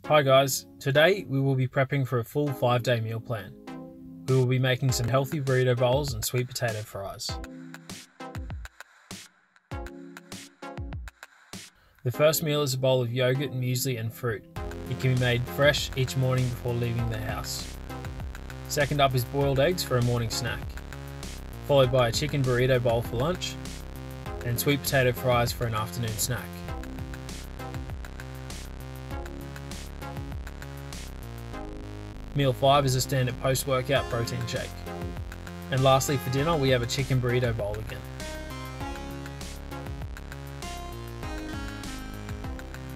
Hi guys, today we will be prepping for a full 5-day meal plan. We will be making some healthy burrito bowls and sweet potato fries. The first meal is a bowl of yogurt, muesli and fruit. It can be made fresh each morning before leaving the house. Second up is boiled eggs for a morning snack, followed by a chicken burrito bowl for lunch and sweet potato fries for an afternoon snack. Meal 5 is a standard post-workout protein shake. And lastly for dinner we have a chicken burrito bowl again.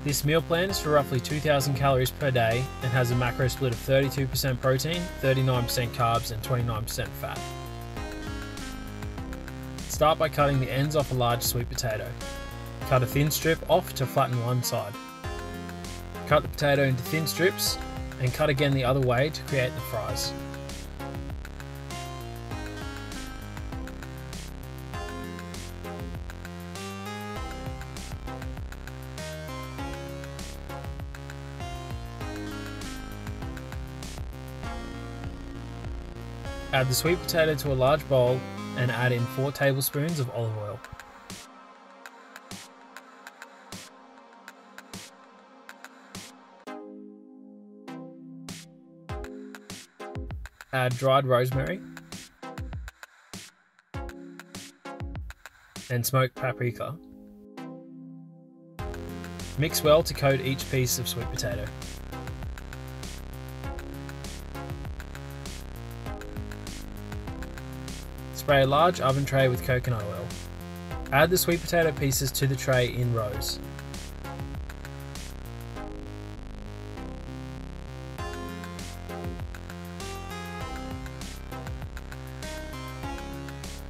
This meal plan is for roughly 2,000 calories per day and has a macro split of 32% protein, 39% carbs and 29% fat. Start by cutting the ends off a large sweet potato. Cut a thin strip off to flatten one side. Cut the potato into thin strips and cut again the other way to create the fries. Add the sweet potato to a large bowl and add in 4 tablespoons of olive oil. Add dried rosemary and smoked paprika. Mix well to coat each piece of sweet potato. Spray a large oven tray with coconut oil. Add the sweet potato pieces to the tray in rows.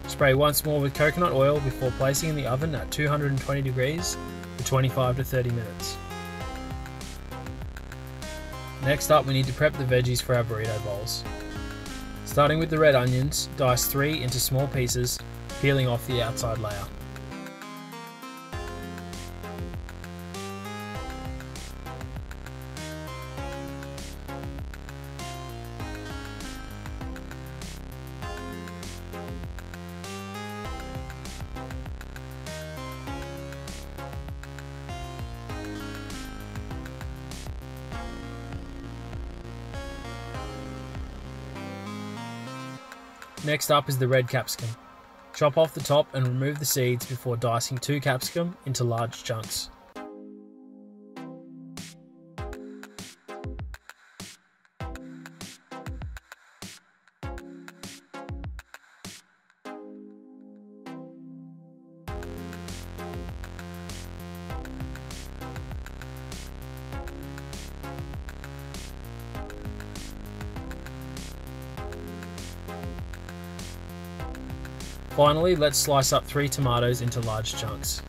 Spray once more with coconut oil before placing in the oven at 220 degrees for 25 to 30 minutes. Next up we need to prep the veggies for our burrito bowls. Starting with the red onions, dice 3 into small pieces, peeling off the outside layer. Next up is the red capsicum. Chop off the top and remove the seeds before dicing 2 capsicum into large chunks. Finally, let's slice up 3 tomatoes into large chunks.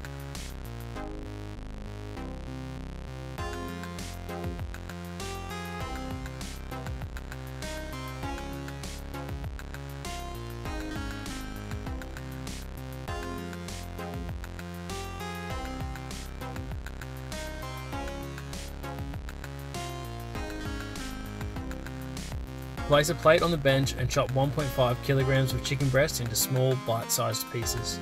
Place a plate on the bench and chop 1.5 kilograms of chicken breast into small, bite-sized pieces.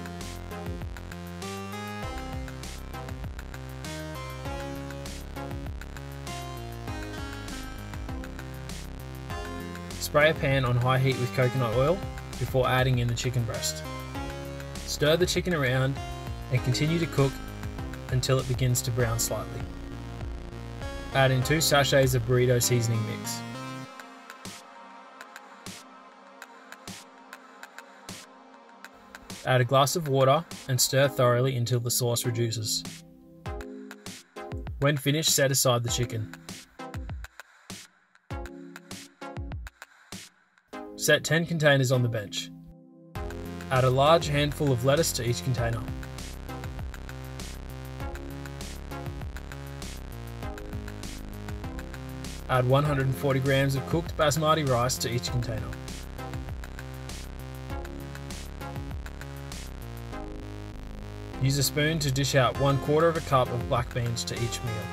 Spray a pan on high heat with coconut oil before adding in the chicken breast. Stir the chicken around and continue to cook until it begins to brown slightly. Add in 2 sachets of burrito seasoning mix. Add a glass of water and stir thoroughly until the sauce reduces. When finished, set aside the chicken. Set 10 containers on the bench. Add a large handful of lettuce to each container. Add 140 grams of cooked basmati rice to each container. Use a spoon to dish out 1/4 of a cup of black beans to each meal.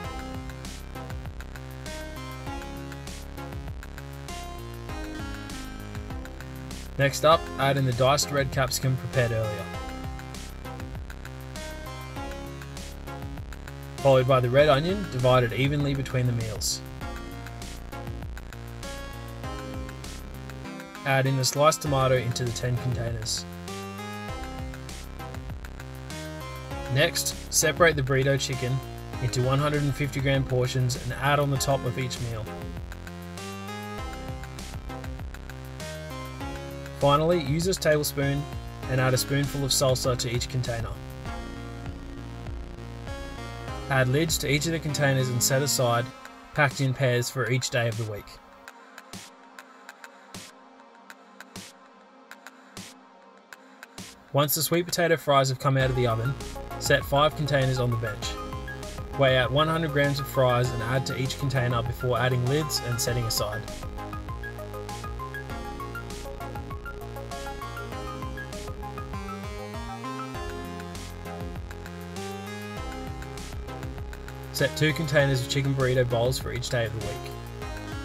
Next up, add in the diced red capsicum prepared earlier, followed by the red onion divided evenly between the meals. Add in the sliced tomato into the 10 containers. Next, separate the burrito chicken into 150 gram portions and add on the top of each meal. Finally, use a tablespoon and add a spoonful of salsa to each container. Add lids to each of the containers and set aside, packed in pairs for each day of the week. Once the sweet potato fries have come out of the oven, set 5 containers on the bench. Weigh out 100 grams of fries and add to each container before adding lids and setting aside. Set 2 containers of chicken burrito bowls for each day of the week.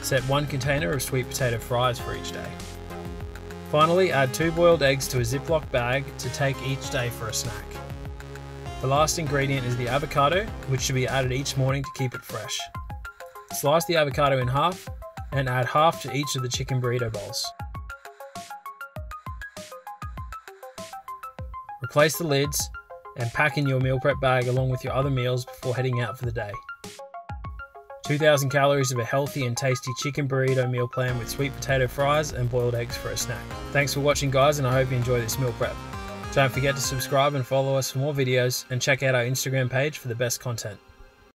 Set 1 container of sweet potato fries for each day. Finally, add 2 boiled eggs to a Ziploc bag to take each day for a snack. The last ingredient is the avocado, which should be added each morning to keep it fresh. Slice the avocado in half and add half to each of the chicken burrito bowls. Replace the lids and pack in your meal prep bag along with your other meals before heading out for the day. 2,000 calories of a healthy and tasty chicken burrito meal plan with sweet potato fries and boiled eggs for a snack. Thanks for watching, guys, and I hope you enjoy this meal prep. Don't forget to subscribe and follow us for more videos, and check out our Instagram page for the best content.